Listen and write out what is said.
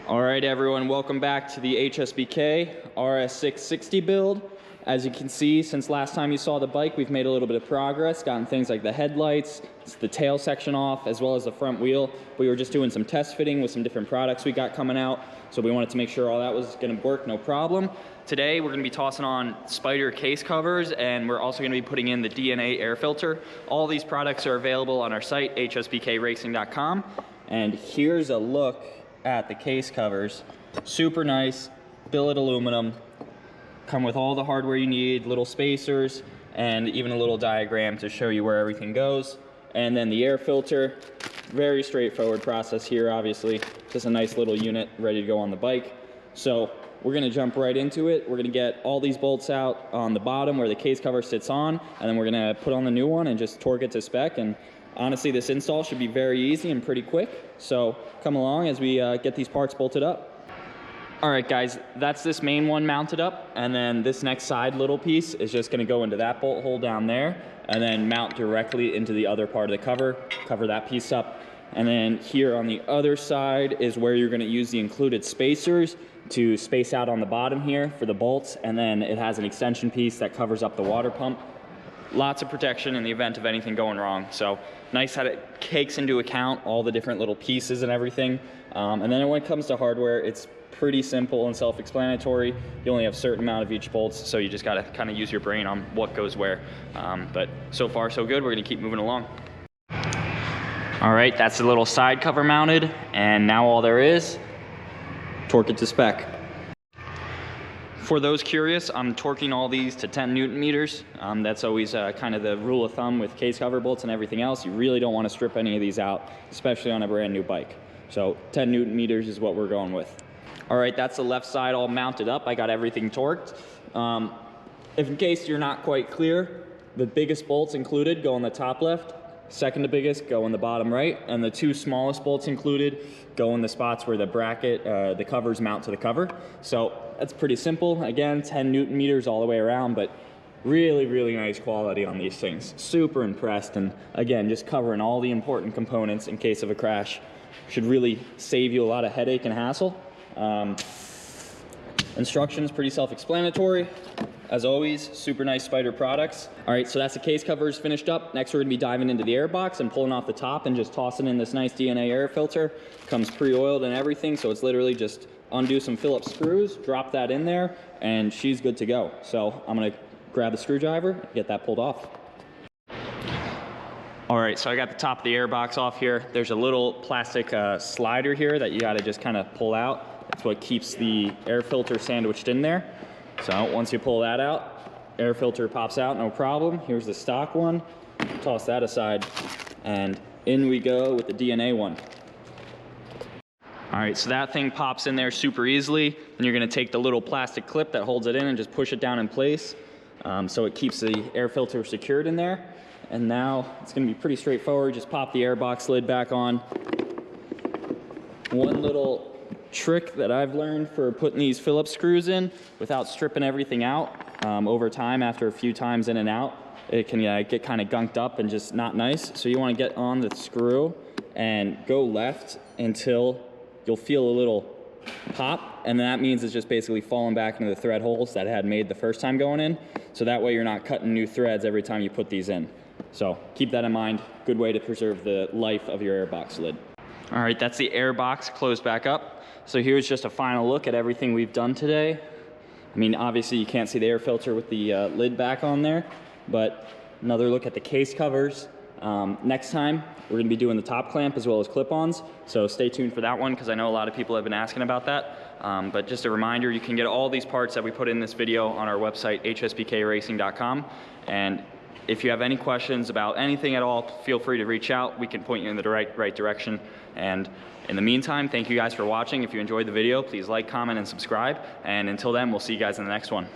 All right, everyone, welcome back to the HSBK RS660 build. As you can see, since last time you saw the bike, we've made a little bit of progress, gotten things like the headlights, the tail section off, as well as the front wheel. We were just doing some test fitting with some different products we got coming out, so we wanted to make sure all that was gonna work, no problem. Today, we're gonna be tossing on Spider case covers, and we're also gonna be putting in the DNA air filter. All these products are available on our site, hsbkracing.com. And here's a look at the case covers. Super nice, billet aluminum, come with all the hardware you need, little spacers, and even a little diagram to show you where everything goes. And then the air filter, very straightforward process here, obviously. Just a nice little unit ready to go on the bike. So we're gonna jump right into it. We're gonna get all these bolts out on the bottom where the case cover sits on, and then we're gonna put on the new one and just torque it to spec. And honestly, this install should be very easy and pretty quick. So come along as we get these parts bolted up. All right, guys, that's this main one mounted up, and then this next side little piece is just gonna go into that bolt hole down there, and then mount directly into the other part of the cover, cover that piece up. And then here on the other side is where you're gonna use the included spacers to space out on the bottom here for the bolts, and then it has an extension piece that covers up the water pump. Lots of protection in the event of anything going wrong. So nice that it takes into account all the different little pieces and everything. And then when it comes to hardware, it's pretty simple and self-explanatory. You only have a certain amount of each bolts, so you just gotta kind of use your brain on what goes where. But so far so good, we're gonna keep moving along. All right, that's the little side cover mounted, and now all there is, torque it to spec. For those curious, I'm torquing all these to 10 Newton meters. That's always kind of the rule of thumb with case cover bolts and everything else. You really don't want to strip any of these out, especially on a brand new bike. So 10 Newton meters is what we're going with. All right, that's the left side all mounted up. I got everything torqued. If in case you're not quite clear, the biggest bolts included go on the top left, second to biggest go in the bottom right, and the two smallest bolts included go in the spots where the bracket, the covers mount to the cover. So that's pretty simple. Again, 10 Newton meters all the way around, but really, really nice quality on these things. Super impressed, and again, just covering all the important components in case of a crash. Should really save you a lot of headache and hassle. Instructions, pretty self-explanatory. As always, super nice Spider products. All right, so that's the case covers finished up. Next, we're gonna be diving into the Airbox and pulling off the top and just tossing in this nice DNA air filter. Comes pre-oiled and everything, so it's literally just undo some Phillips screws, drop that in there, and she's good to go. So I'm gonna grab the screwdriver, get that pulled off. All right, so I got the top of the Airbox off here. There's a little plastic slider here that you gotta just kind of pull out. That's what keeps the air filter sandwiched in there. So once you pull that out, air filter pops out, no problem. Here's the stock one. Toss that aside, and in we go with the DNA one. All right, so that thing pops in there super easily. Then you're gonna take the little plastic clip that holds it in and just push it down in place. So it keeps the air filter secured in there. And now it's gonna be pretty straightforward. Just pop the Airbox lid back on. One little trick that I've learned for putting these Phillips screws in without stripping everything out over time, after a few times in and out, it can get kind of gunked up and just not nice. So you want to get on the screw and go left until you'll feel a little pop, and that means it's just basically falling back into the thread holes that it had made the first time going in. So that way you're not cutting new threads every time you put these in. So keep that in mind. Good way to preserve the life of your Airbox lid. All right, that's the Airbox closed back up. So here's just a final look at everything we've done today. I mean, obviously you can't see the air filter with the lid back on there, but another look at the case covers. Next time, we're gonna be doing the top clamp as well as clip-ons, so stay tuned for that one, because I know a lot of people have been asking about that. But just a reminder, you can get all these parts that we put in this video on our website, hsbkracing.com. And if you have any questions about anything at all, feel free to reach out. We can point you in the right direction. And in the meantime, thank you guys for watching. If you enjoyed the video, please like, comment, and subscribe. And until then, we'll see you guys in the next one.